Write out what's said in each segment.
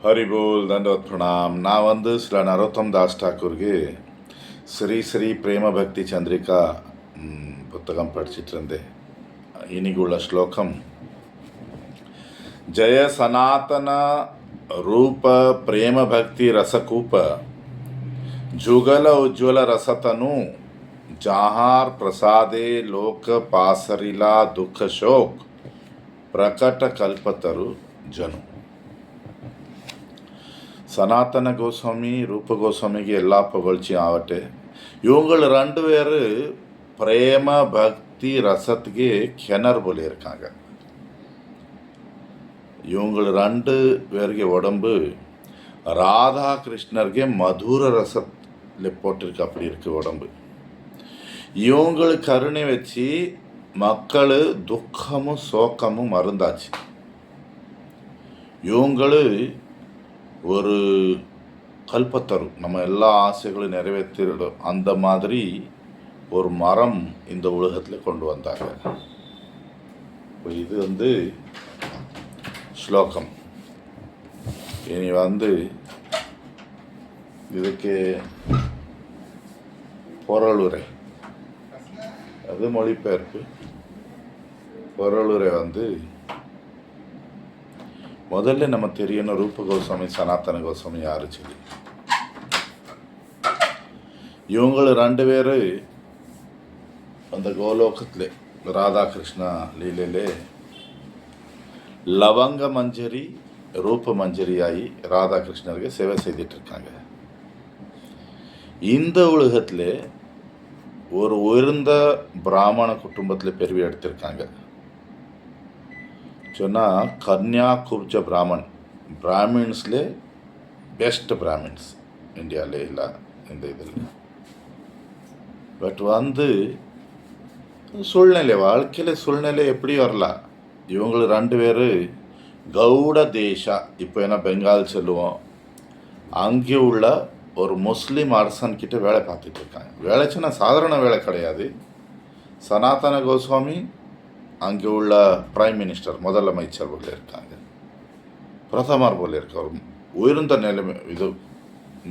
ಹರಿಬೋಲ್ ದಂಡವತ್ ಪ್ರಣಾಮ್. ನಾವೊಂದು ಶ್ರೀ ನರೋತ್ತಮ್ ದಾಸ್ ಠಾಕೂರ್ಗೆ ಶ್ರೀ ಶ್ರೀ பிரேம பக்தி சந்திரிகா புத்தகம் படிச்சிட்டு இருந்தேன். இனிக்குள்ள ஸ்லோகம், ஜெய சனாதன ரூப பிரேம பக்தி ரசகூಪ ಜುಗಲ ಉಜ್ವಲ ರಸತನು ಜಹಾರ್ ಪ್ರಸಾದೆ ಲೋಕ ಪಾಸರಿಲಾ ದುಃಖ ಶೋಕ್ ಪ್ರಕಟ ಕಲ್ಪತರು ಜನು. சனாதன கோஸ்வாமி ரூப கோஸ்வாமிக்கு எல்லா புகழ்ச்சியும் ஆகட்டே. இவங்கள் ரெண்டு பேர் பிரேம பக்தி ரசத்துக்கு கிணறு போல இருக்காங்க. இவங்கள் ரெண்டு பேருக்கு உடம்பு ராதா கிருஷ்ணருக்கு மதுர ரசத்தில் போட்டிருக்கு, அப்படி இருக்கு உடம்பு. இவங்களுக்கு கருணை வச்சு மக்கள் துக்கமும் சோக்கமும் மருந்தாச்சு. இவங்களு ஒரு கல்பத்தரு, நம்ம எல்லா ஆசைகளும் நிறைவேற்றிடும் அந்த மாதிரி ஒரு மரம் இந்த உலகத்தில் கொண்டு வந்தாங்க. இது ஸ்லோகம். இனி இதுக்கு பொருளுரை, அது மொழிபெயர்ப்பு. பொருளுரை முதல்ல நம்ம தெரியணும், ரூப கோஸ்வாமி சனாதன கோஸ்வாமி யாரு சொல்லி. இவங்க ரெண்டு பேர் அந்த கோலோகத்தில் ராதாகிருஷ்ணா லீலையிலே லவங்க மஞ்சரி ரூப மஞ்சரி ஆகி ராதாகிருஷ்ணருக்கு சேவை செய்துட்டு இருக்காங்க. இந்த உலகத்தில் ஒரு உயர்ந்த பிராமண குடும்பத்தில் பிறவி எடுத்திருக்காங்க. சொன்னால் கன்யாகுப்ஜ பிராமின்ஸ்லே பெஸ்ட் பிராமின்ஸ் இந்தியாவிலே இல்லை இந்த இதில். பட் சூழ்நிலை, வாழ்க்கையில் சூழ்நிலை எப்படி வரலாம். இவங்க ரெண்டு பேர் கவுட தேசா, இப்போ என்ன பெங்கால் சொல்லுவோம், அங்கே உள்ள ஒரு முஸ்லீம் அரசன்கிட்ட வேலை பார்த்துட்டு இருக்காங்க. வேலை சின்ன சாதாரண வேலை கிடையாது. சனாதன கோஸ்வாமி அங்கே உள்ள பிரைம் மினிஸ்டர், முதலமைச்சர் போல இருக்காங்க, பிரதமர் போல இருக்க ஒரு உயர்ந்த நிலைமை. இது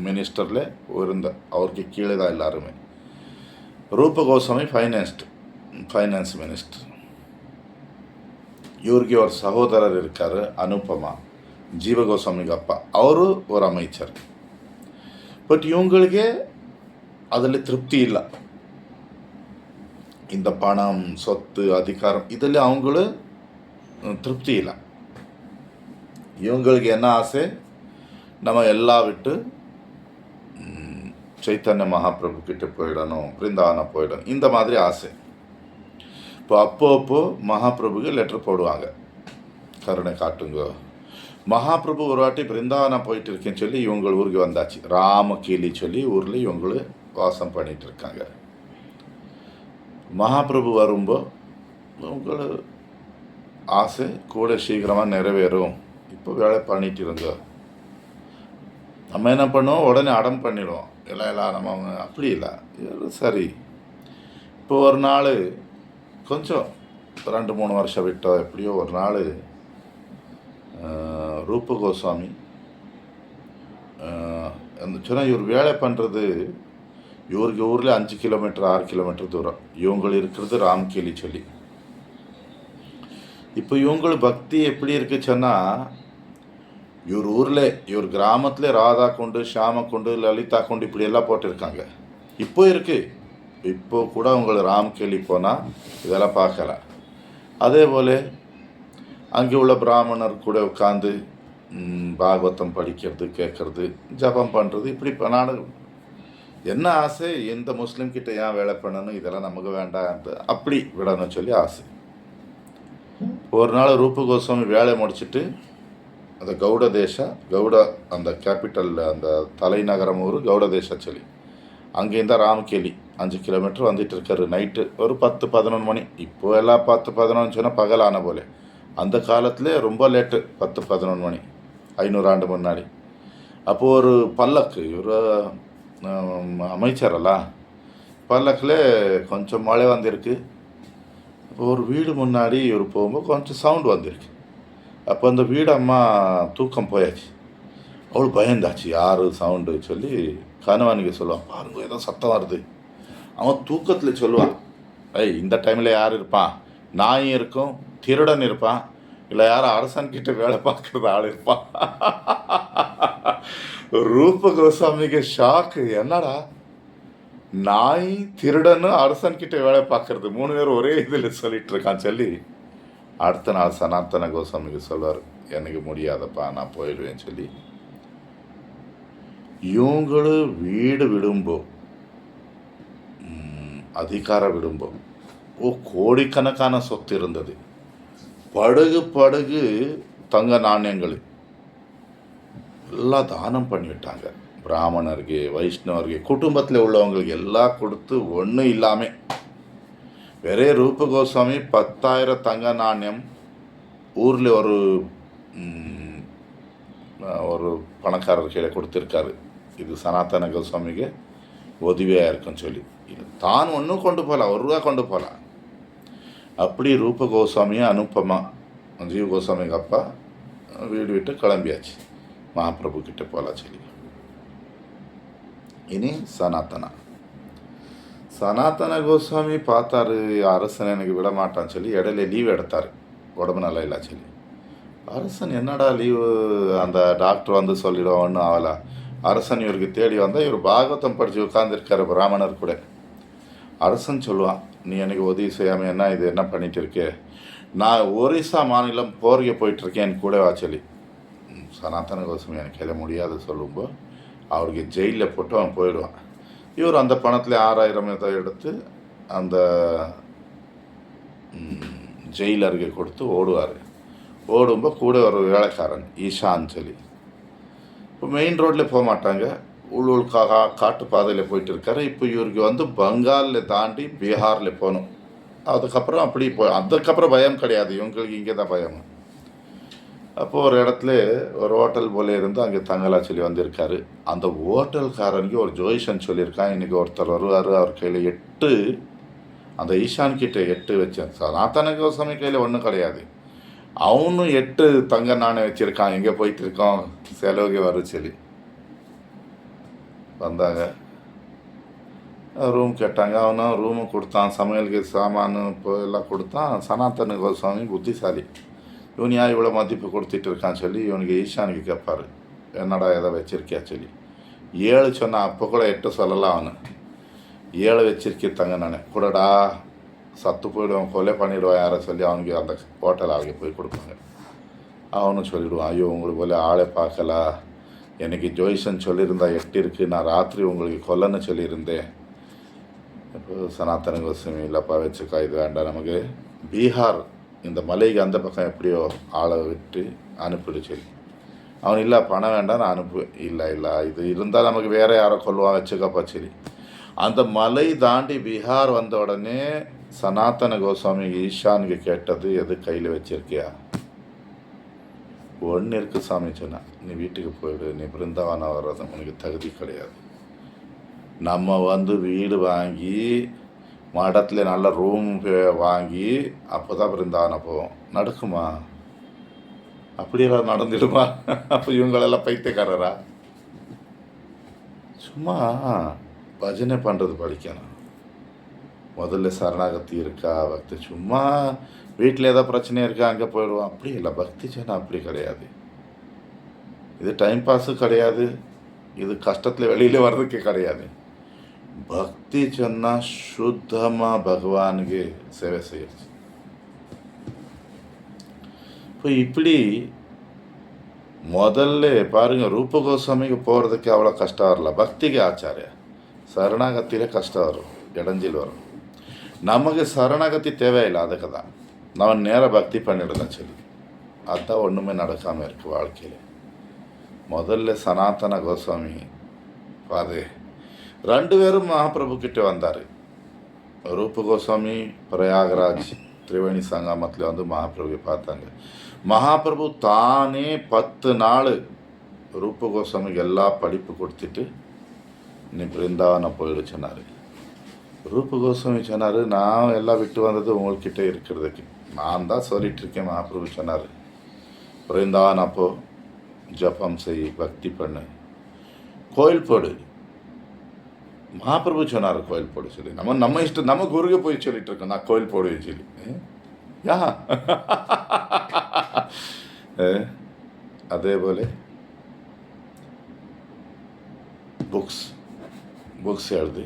மினிஸ்டரில் உயர்ந்த, அவருக்கு கீழே தான் எல்லாருமே. ரூப கோஸ்வாமி ஃபைனான்ஸ் மினிஸ்டர். இவருக்கு ஒரு சகோதரர் இருக்கார், அனுபமா, ஜீவ கோஸ்வாமிக்கு அப்பா, அவரு ஒரு அமைச்சர். பட் இவங்களுக்கே அதில் திருப்தி இல்லை. இந்த பணம், சொத்து, அதிகாரம் இதில் அவங்களும் திருப்தி இல்லை. இவங்களுக்கு என்ன ஆசை, நம்ம எல்லாம் விட்டு சைத்தன்ய மகாபிரபு கிட்ட போயிடணும், பிருந்தாவனம் போயிடணும், இந்த மாதிரி ஆசை. இப்போ அப்போ மகாபிரபுக்கு லெட்டர் போடுவாங்க, கருணை காட்டுங்க. மகாபிரபு ஒரு வாட்டி பிருந்தாவனம் போயிட்டு இருக்கேன்னு சொல்லி இவங்க ஊருக்கு வந்தாச்சு. ராமகீலி சொல்லி ஊரில் இவங்களும் வாசம் பண்ணிட்டு இருக்காங்க. மகாபிரபு வரும்போது உங்கள் ஆசை கூட சீக்கிரமாக நிறைவேறும், இப்போ வேலை பண்ணிட்டு இருங்க. நம்ம என்ன பண்ணுவோம், உடனே அடம் பண்ணிடுவோம், எல்லாம் நம்ம அப்படி இல்லை. சரி, இப்போ ஒரு நாள் கொஞ்சம் 2-3 வருஷம் விட்டோம், எப்படியோ ஒரு நாள் ரூப கோஸ்வாமி சொன்னால், இவர் வேலை பண்ணுறது இவருக்கு ஊரில் 5 கிலோமீட்டர் 6 கிலோமீட்டர் தூரம். இவங்க இருக்கிறது ராம்கேலி சொல்லி. இப்போ இவங்களுக்கு பக்தி எப்படி இருக்கு சொன்னால், இவர் ஊரில் இவர் கிராமத்தில் ராதா கொண்டு, ஷாம கொண்டு, லலிதா கொண்டு இப்படி எல்லாம் போட்டிருக்காங்க. இப்போ இருக்குது. இப்போ கூட அவங்களை ராம்கேலி போனால் இதெல்லாம் பார்க்கலாம். அதே போல் அங்கே உள்ள பிராமணர் கூட உட்காந்து பாகவதம் படிக்கிறது, கேட்குறது, ஜபம் பண்ணுறது, இப்படி நான் என்ன ஆசை, எந்த முஸ்லீம் கிட்ட ஏன் வேலை பண்ணணும், இதெல்லாம் நமக்கு வேண்டாம், அப்படி விடணும் சொல்லி ஆசை. ஒரு நாள் ரூப கோஸ்வாமி வேலை முடிச்சுட்டு அந்த கவுட அந்த கேபிட்டலில் அந்த தலைநகரம் ஊர் கவுட தேசா சொல்லி அங்கேருந்தா ராம்கேலி 5 கிலோமீட்டர் வந்துட்டு இருக்காரு. நைட்டு ஒரு 10-11 மணி. இப்போ எல்லாம் 10-11 சொன்னால் பகலான போல. அந்த காலத்தில் ரொம்ப லேட்டு, 10-11 மணி, 500 ஆண்டு முன்னாடி. அப்போது ஒரு பல்லக்கு, இவர் அமைச்சரಲ್ಲ, பல்லக்கில் கொஞ்சம் மழை வந்திருக்கு. இப்போ ஒரு வீடு முன்னாடி இவர் போகும்போது கொஞ்சம் சவுண்டு வந்திருக்கு. அப்போ அந்த வீடு அம்மா தூக்கம் போயாச்சு. அவள் பயந்தாச்சு, யார் சவுண்டு சொல்லி கணவனுக்கு சொல்லுவான், பாருங்க ஏதோ சத்தம் வருது. அவன் தூக்கத்தில் சொல்லுவான், இந்த டைமில் யார் இருப்பான், நாயும் இருக்கும், திருடன் இருப்பான், இல்லை யாரும் அரசன்கிட்ட வேலை பார்க்குறது ஆள் இருப்பான். ரூப கோஸ்வாமிக்கு ஷாக்கு, என்னடா நாய் திருடன்னு அரசன்கிட்ட வேலை பார்க்கறது 3 பேரும் ஒரே இதில் சொல்லிட்டு இருக்கான் சொல்லி அடுத்த நாள் சனாத்தன கோஸ்வாமிக்கு சொல்வார், எனக்கு முடியாதப்பா நான் போயிடுவேன்னு சொல்லி. இவங்களும் வீடு விடும்போ, அதிகார விடும்போ கோடிக்கணக்கான சொத்து இருந்தது. படகு தங்க நாணயங்கள் எல்லாம் தானம் பண்ணிவிட்டாங்க. பிராமணருக்கு, வைஷ்ணவருக்கு, குடும்பத்தில் உள்ளவங்களுக்கு எல்லாம் கொடுத்து ஒன்றும் இல்லாமல் வெறே ரூப கோஸ்வாமி 10,000 தங்க நாணயம் ஊரில் ஒரு பணக்காரர் கீழே கொடுத்துருக்காரு. இது சனாத்தன கோஸ்வாமிக்கு உதவியாக இருக்குன்னு சொல்லி. தான் ஒன்றும் கொண்டு போகலாம், 1 ரூபா கொண்டு போகலாம். அப்படி ரூப கோஸ்வாமியை அனுப்பமா ஜீவ் கோஸ்வாமிக்கு அப்பா வீடு விட்டு கிளம்பியாச்சு, மகாபிரபு கிட்ட போகலாம் சொல்லி. இனி சனாத்தன கோஸ்வாமி பார்த்தாரு, அரசன் எனக்கு விட மாட்டான்னு சொல்லி இடையில லீவ் எடுத்தார், உடம்பு நல்லா இல்லை சொல்லி. அரசன் என்னடா லீவு, அந்த டாக்டர் வந்து சொல்லிவிடுவோம், ஒன்றும் ஆகலை. அரசன் இவருக்கு தேடி வந்தால் இவர் பாகவதம் படித்து உட்காந்துருக்காரு பிராமணர் கூட. அரசன் சொல்லுவான், நீ எனக்கு உதவி செய்யாமல் என்ன இது என்ன பண்ணிட்டு இருக்கே, நான் ஒரிசா மாநிலம் போர்க்க போயிட்டுருக்கேன் என் கூட வா சொல்லி. சனாத்தன கோஸ்வாமி எனக்கு எதை முடியாது சொல்லும்போது அவருக்கு ஜெயிலில் போட்டு அவன் போயிடுவான். இவர் அந்த பணத்தில் 6,000 எடுத்து அந்த ஜெயிலருக்கு கொடுத்து ஓடுவார். ஓடும்போது கூட ஒரு வேலைக்காரன் ஈஷான்னு சொல்லி. இப்போ மெயின் ரோட்டில் போக மாட்டாங்க, உள்ளூர் காட்டு பாதையில் போயிட்டு இருக்காரு. இப்போ இவருக்கு வந்து பெங்காலில் தாண்டி பீகாரில் போகணும். அதுக்கப்புறம் அதுக்கப்புறம் பயம் கிடையாது, இவங்களுக்கு இங்கே தான் பயம். அப்போது ஒரு இடத்துல ஒரு ஹோட்டல் போல இருந்து அங்கே தங்கலா சொல்லி வந்திருக்காரு. அந்த ஹோட்டல்காரனுக்கு ஒரு ஜோயிஷன் சொல்லியிருக்கான், இன்றைக்கி ஒருத்தர் வருவார், அவர் கையில் 8, அந்த ஈஷான் கிட்ட 8 வச்சேன். சனாத்தன கோஸ்வாமி கையில் ஒன்றும் கிடையாது, அவனும் 8 தங்க நாணயம் வச்சுருக்கான். எங்கே போயிட்டு இருக்கோம், செலவுக்கு வரும் சொல்லி வந்தாங்க. ரூம் கேட்டாங்க, அவனும் ரூமு கொடுத்தான், சமையலுக்கு சாமானு இப்போ எல்லாம் கொடுத்தான். சனாத்தன கோஸ்வாமி புத்திசாலி, இவன் ஏன் இவ்வளோ மதிப்பு கொடுத்துட்டு இருக்கான்னு சொல்லி இவனுக்கு ஈஷானுக்கு கேட்பார், என்னடா எதை வச்சிருக்கியா சொல்லி. 7 சொன்னான், அப்போ கூட 8 சொல்லலாம். அவனு 7 வச்சிருக்கே தங்க நானே கூடடா, சத்து போயிடுவான், கொலை பண்ணிவிடுவான் யாரை சொல்லி அவனுக்கு அந்த ஹோட்டல் ஆளுக்கு போய் கொடுப்பாங்க. அவனும் சொல்லிவிடுவான், ஐயோ உங்களுக்கு போல ஆளை பார்க்கல, எனக்கு ஜோயிஷன் சொல்லியிருந்தா 8 இருக்குது, நான் ராத்திரி உங்களுக்கு கொல்லன்னு சொல்லியிருந்தேன். இப்போ சனாத்தன கோஸ்வாமி இல்லைப்பா வச்சுக்கா, இது வேண்டாம், நமக்கு பீகார் இந்த மலைக்கு அந்த பக்கம் எப்படியோ ஆளை விட்டு அனுப்பிடு சொல்லி. அவன் இல்லை பணம் வேண்டாம் நான் அனுப்புவேன். இல்லை இது இருந்தால் நமக்கு வேறு யாரை கொல்லுவான், வச்சுக்கப்பா சொல்லி. அந்த மலை தாண்டி பீகார் வந்த உடனே சனாத்தன கோஸ்வாமி ஈஷானுக்கு கேட்டது, எது கையில் வச்சிருக்கியா, 1 இருக்குது சாமி சொன்னான், நீ வீட்டுக்கு போயிடு, நீ பிருந்தாவனம் வர்றது உனக்கு தகுதி கிடையாது. நம்ம வந்து வீடு வாங்கி மடத்தில் நல்ல ரூம் வாங்கி அப்போ தான் பிருந்தாவனம் போவோம். நடக்குமா, அப்படியெல்லாம் நடந்துடுமா? அப்போ இவங்களெல்லாம் பைத்தியக்காரரா? சும்மா பஜனை பண்ணுறது படிக்கணும், முதல்ல சரணாகதி இருக்கா, பக்தி. சும்மா வீட்டில் ஏதோ பிரச்சனை இருக்கா அங்கே போயிடுவோம், அப்படி இல்லை. பக்தி சொன்னால் அப்படி கிடையாது. இது டைம் பாஸு கிடையாது, இது கஷ்டத்தில் வெளியில் வர்றதுக்கே கிடையாது. பக்தி சொன்னால் சுத்தமாக பகவானுக்கு சேவை செய்யறது. இப்போ இப்படி முதல்ல பாருங்கள், ரூப கோஸ்வாமிக்கு போகிறதுக்கு அவ்வளோ கஷ்டம் வரல, பக்திக்கு ஆச்சாரியா சரணாகத்திலே கஷ்டம் வரும், இடைஞ்சல் வரும். நமக்கு சரணாகதி தேவையில்லை, அதுக்கு தான் நம்ம நேராக பக்தி பண்ணிடலாம் சொல்லி. அதுதான் ஒன்றுமே நடக்காமல் இருக்குது வாழ்க்கையில். முதல்ல சனாத்தன கோஸ்வாமி பாரு 2 பேரும் மகாபிரபு கிட்ட வந்தார். ரூப கோஸ்வாமி பிரயாகராஜ் திரிவேணி சங்கமத்தில் வந்து மகாபிரபுவை பார்த்தாங்க. மகாபிரபு தானே 10 நாள் ரூப கோஸ்வாமிக்கு எல்லா படிப்பு கொடுத்துட்டு நீ பிருந்தாவனம் போயிடு சொன்னார். ரூப கோஸ்வாமி சொன்னார், நான் எல்லாம் விட்டு வந்தது உங்கள்கிட்ட இருக்கிறதுக்கு, நான் தான் சொல்லிகிட்ருக்கேன். மகாபிரபு சொன்னார், பிருந்தாவனம் அப்போ ஜபம் செய், பக்தி பண்ணு, கோயில் போடு. மகாபிரபு சொன்னார் கோயில் போடு சொல்லி. நம்ம இஷ்டம், நம்ம குருಗೆ போய் சொல்லிட்டு இருக்கோம் நான் கோயில் போடுவேன் சொல்லி. யா அதேപോലെ புக்ஸ் எழுதி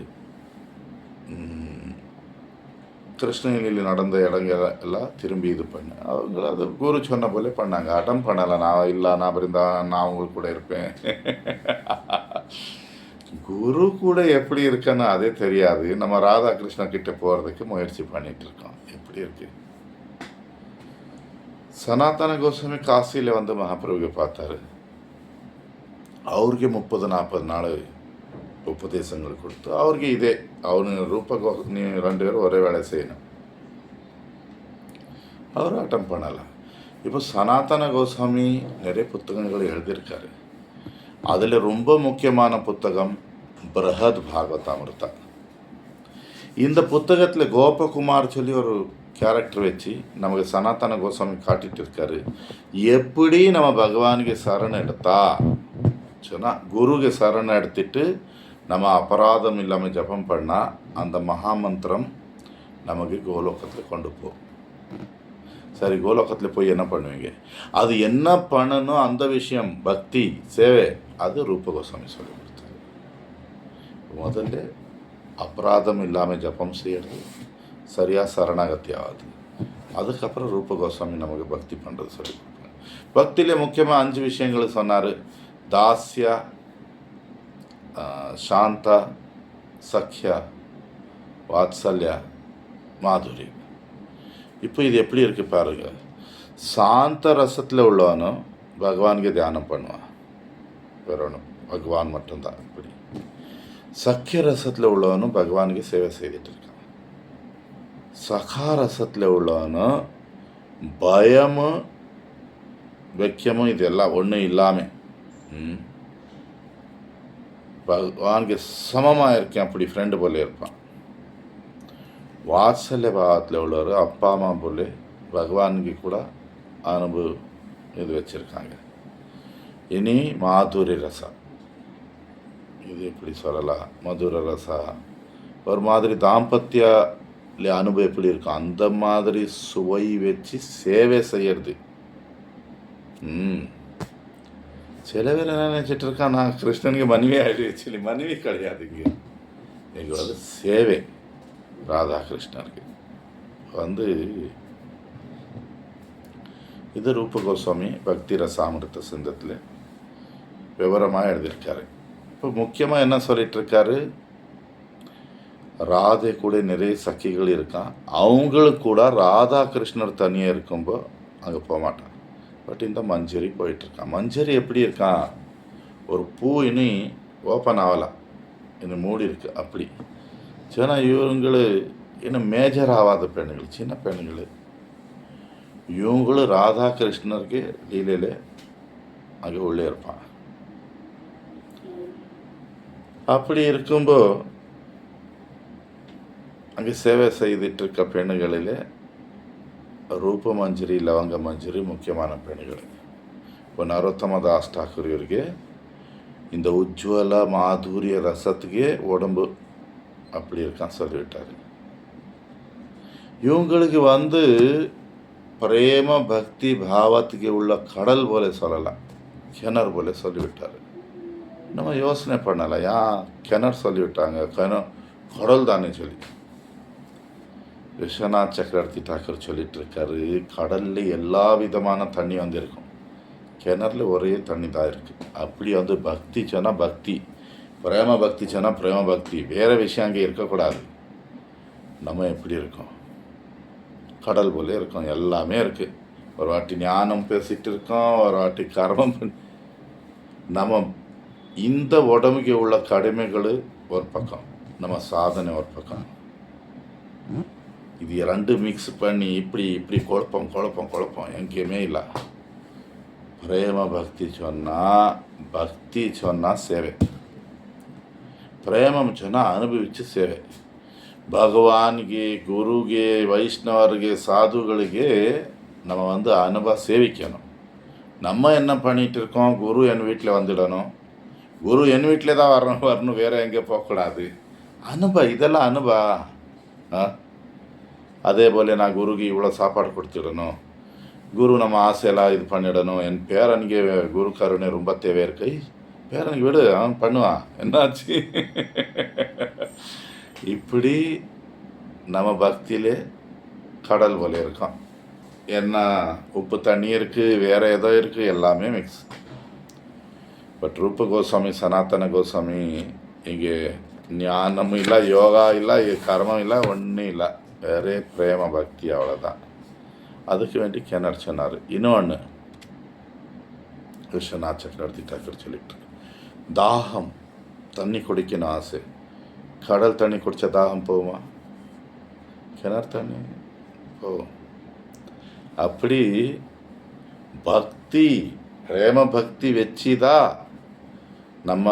கிருஷ்ணகிரியில் நடந்த இடங்கள் எல்லாம் திரும்பி இது பண்ணு. அவங்க அது குரு சொன்ன போல பண்ணாங்க. அட்டம் பண்ணலை. நான் இல்லை, நான் இருந்தா நான் உங்களுக்கு கூட இருப்பேன். குரு கூட எப்படி இருக்கன்னு அதே தெரியாது. நம்ம ராதாகிருஷ்ண கிட்ட போகிறதுக்கு முயற்சி பண்ணிட்டு இருக்கோம். எப்படி இருக்கு? சனாதன கோஸ்வாமி காசியில் வந்து மகாபிரபுவை பார்த்தாரு. ಅವ್ರಿಗೆ 30-40 நாள் உபதேசங்கள் கொடுத்து ಅವ್ರಿಗೆ இதே அவனு நீ 2 பேரும் ஒரே வேலை செய்யணும். அவர் அட்டம் பண்ணலாம். இப்போ சனாதன கோஸ்வாமி நிறைய புத்தகங்கள் எழுதியிருக்காரு. அதில் ரொம்ப முக்கியமான புத்தகம் பிரஹத் பாகவதாமிருதா. இந்த புத்தகத்தில் கோபகுமார் சொல்லி ஒரு கேரக்டர் வச்சு நமக்கு சனாதன கோஸ்வாமி காட்டிட்டு இருக்காரு. எப்படி நம்ம பகவானுக்கு சரண் எடுத்தா சொன்னால், குருಗೆ சரண் எடுத்துட்டு நம்ம அபராதம் இல்லாமல் ஜபம் பண்ணால் அந்த மகாமந்திரம் நமக்கு கோலோகத்தில் கொண்டு போகும். சரி, கோலோகத்தில் போய் என்ன பண்ணுவீங்க? அது என்ன பண்ணணும் அந்த விஷயம், பக்தி சேவை, அது ரூப கோஸ்வாமி சொல்லி கொடுத்தாரு. முதல்ல அபராதம் இல்லாமல் ஜபம் செய்யறது, சரியாக சரணாகத்தி ஆகுது. அதுக்கப்புறம் ரூப கோஸ்வாமி நமக்கு பக்தி பண்ணுறது சொல்லி கொடுப்பாங்க. பக்தியில் முக்கியமாக 5 விஷயங்கள் சொன்னார். தாஸ்ய, சாந்த, சக்ய, வாத்சல்ய, மாதுரி. இப்போ இது எப்படி இருக்குது பாருங்க. சாந்த ரசத்தில் உள்ளவனும் பகவானுக்கு தியானம் பண்ணுவான், வரணும், பகவான் மட்டும்தான். இப்படி சக்கிய ரசத்தில் உள்ளவனும் பகவானுக்கு சேவை செய்துட்டு இருக்கான். சகா ரசத்தில் உள்ளவனும் பயமும் வெக்கியமும் இதெல்லாம் ஒன்றும் இல்லாமல் பகவானுக்கு சமமாக இருக்கேன், அப்படி ஃப்ரெண்டு போல இருப்பான். வாத்சல்ய பாவத்தில் உள்ளவர் அப்பா அம்மா போல பகவானுக்கு கூட அனுபவம் இது வச்சுருக்காங்க. இனி மாதுரி ரசம், இது எப்படி சொல்லலாம், மதுர ரசா, ஒரு மாதிரி தாம்பத்திய அனுபவம் எப்படி இருக்கும் அந்த மாதிரி சுவை வச்சு சேவை செய்யறது. சில பேர் என்ன நினச்சிட்டு இருக்கான், நான் கிருஷ்ணனுக்கு மனைவி ஆகிடுச்சு சொல்லி. மனைவி கிடையாது. இங்கே வந்து சேவை. ராதாகிருஷ்ணருக்கு வந்து இது ரூப கோஸ்வாமி பக்தி ரசாமிருத சிந்தத்தில் விவரமாக எழுதியிருக்காரு. இப்போ முக்கியமாக என்ன சொல்லிட்டு இருக்காரு, ராதை கூட நிறைய சக்கிகள் இருக்கான். அவங்களுக்கு கூட ராதாகிருஷ்ணர் தனியாக இருக்கும்போது அங்கே போக மாட்டான். பட் இந்த மஞ்சரி போயிட்டுருக்கான். மஞ்சரி எப்படி இருக்கான், ஒரு பூ இனி ஓப்பன் ஆகலாம், இன்னும் மூடி இருக்கு. அப்படி சின்ன இவங்களு இன்னும் மேஜர் ஆகாத பெண்ணுகள், சின்ன பெண்ணுகள், இவங்களும் ராதாகிருஷ்ணருக்கு லீலையில் அங்கே உள்ளே இருப்பான். அப்படி இருக்கும்போது அங்கே சேவை செய்துட்டு இருக்க பெண்ணுகளில் ரூப மஞ்சரி, ಲವಂಗ மஞ்சரி முக்கியமான பெண்கள். இப்போ நரோತ್ತಮ தாஸ் ಠಾಕೂರ್ ಇವರಿಗೆ இந்த உஜ்வல மாதுரிய ரசத்துக்கே உடம்பு அப்படி இருக்கான்னு சொல்லிவிட்டார். இவங்களுக்கு வந்து பிரேம பக்தி பாவத்துக்கு உள்ள கடல் போல சொல்லலாம், கிணறு போல சொல்லிவிட்டார். நம்ம யோசனை பண்ணலாம், ஏன் கிணறு சொல்லிவிட்டாங்க, கடல் தானே சொல்லி. விஸ்வநாத் சக்கரவர்த்தி டாக்கர் சொல்லிட்டு இருக்காரு, கடல்ல எல்லா விதமான தண்ணி வந்து இருக்கும், கிணறுல ஒரே தண்ணி தான் இருக்குது. அப்படி வந்து பக்தி சொன்னால் பக்தி, பிரேம பக்தி சொன்னால் பிரேம பக்தி, வேறு விஷயம் அங்கே இருக்கக்கூடாது. நம்ம எப்படி இருக்கோம், கடல் போல இருக்கோம், எல்லாமே இருக்குது. ஒரு வாட்டி ஞானம் பேசிகிட்டு இருக்கோம், ஒரு வாட்டி கர்மம் நம்ம இந்த உடம்புக்கு உள்ள கடமைகள் ஒரு பக்கம், நம்ம சாதனை ஒரு பக்கம். இது 2 மிக்ஸ் பண்ணி இப்படி இப்படி குழப்பம் எங்கேயுமே இல்லை. பிரேம பக்தி சொன்னால் சேவை, பிரேமம் சொன்னால் ಅನುಭವಿಸಿ ಸೇವೆ. ಭಗವಾನ್ಗೆ, ಗುರುಗೆ, ವೈಷ್ಣವರಿಗೆ, ಸಾಧುಗಳಿಗೆ நம்ம வந்து அனுபவ சேவிக்கணும். நம்ம என்ன பண்ணிகிட்டு இருக்கோம், குரு என் வீட்டில் வந்துடணும், குரு என் வீட்டிலே தான் வரணும், வேறு எங்கே போகக்கூடாது. இதெல்லாம் ஆ அதே போல் நான் குருக்கு இவ்வளோ சாப்பாடு கொடுத்துடணும், குரு நம்ம ஆசையெல்லாம் இது பண்ணிடணும், என் பேரனுக்கு குரு கருணை ரொம்ப தேவை இருக்கு. பேரனுக்கு விடு, அவன் பண்ணுவான், என்னாச்சு? இப்படி நம்ம பக்தியிலே கடல் போல இருக்கும். என்ன உப்பு தண்ணி இருக்குது, வேறு ஏதோ இருக்குது, எல்லாமே மிக்ஸ். பட் ரூப கோஸ்வாமி சனாதன கோஸ்வாமி இங்கே ஞானமும் இல்லை, யோகா இல்லை, கர்மம் இல்லை, ஒன்றும் இல்லை, வேறே பிரேம பக்தி, அவ்வளோதான். அதுக்கு வேண்டி கிணறு சொன்னார். இன்னொன்று விஸ்வநாத் சக்கரவர்த்தி டாக்கர் சொல்லிட்டு, தாகம் தண்ணி குடிக்கணும் ஆசை, கடல் தண்ணி குடித்தா தாகம் போகுமா? கிணறு தண்ணி போகும். அப்படி பக்தி, பிரேம பக்தி வச்சுதான் நம்ம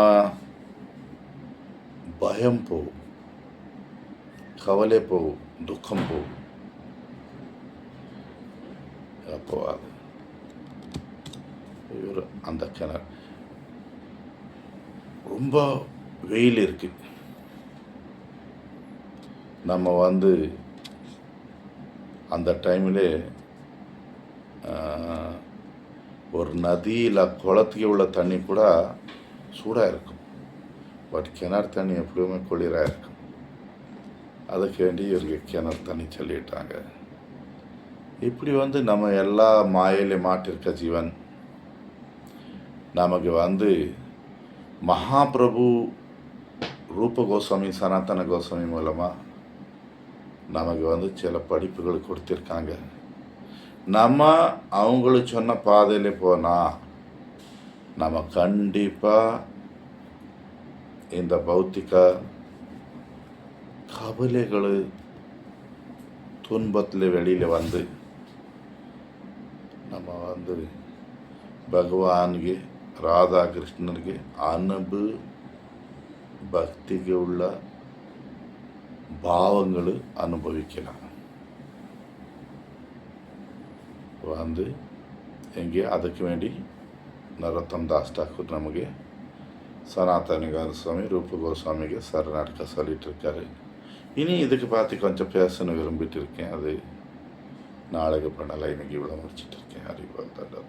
பயம் போகும், கவலை போகும், துக்கம் போகும். அப்போ இவர் அந்த கிணறு ரொம்ப வெயில் இருக்கு, நம்ம அந்த டைமில் ஒரு நதியில் குளத்துக்கு உள்ள தண்ணி கூட சூடாக இருக்கும், பட் கிணறு தண்ணி எப்பவுமே குளிராக இருக்கும். அதுக்கு வேண்டி இவருக்கு கிணறு தண்ணி சொல்லிட்டாங்க. இப்படி நம்ம எல்லா மாயிலே மாட்டிருக்க ஜீவன் நமக்கு மகாபிரபு ரூப கோஸ்வாமி சனாதன கோஸ்வாமி மூலமாக நமக்கு சில படிப்புகள் கொடுத்துருக்காங்க. நம்ம அவங்களுக்கு சொன்ன பாதையில் போனால் நம்ம கண்டிப்பாக இந்த பௌத்திக கவலைகள் துன்பத்தில் வெளியில் நம்ம பகவானுக்கு ராதாகிருஷ்ணருக்கு அன்பு பக்திக்கு உள்ள பாவங்கள் அனுபவிக்கலாம். எங்கே அதுக்கு வேண்டி நரோத்தம் தாஸ் டாக்கூர் நமக்கு சனாதன கோஸ்வாமி ரூப கோஸ்வாமிக்கு சரணாட்க சொல்லிட்டு இருக்காரு. இனி இதுக்கு பார்த்து கொஞ்சம் பேசணும் விரும்பிட்டு இருக்கேன், அது நாளைக்கு பண்ணலாம். இன்னைக்கு இவ்வளோ முடிச்சுட்டு இருக்கேன். அறிவாள் தண்டா.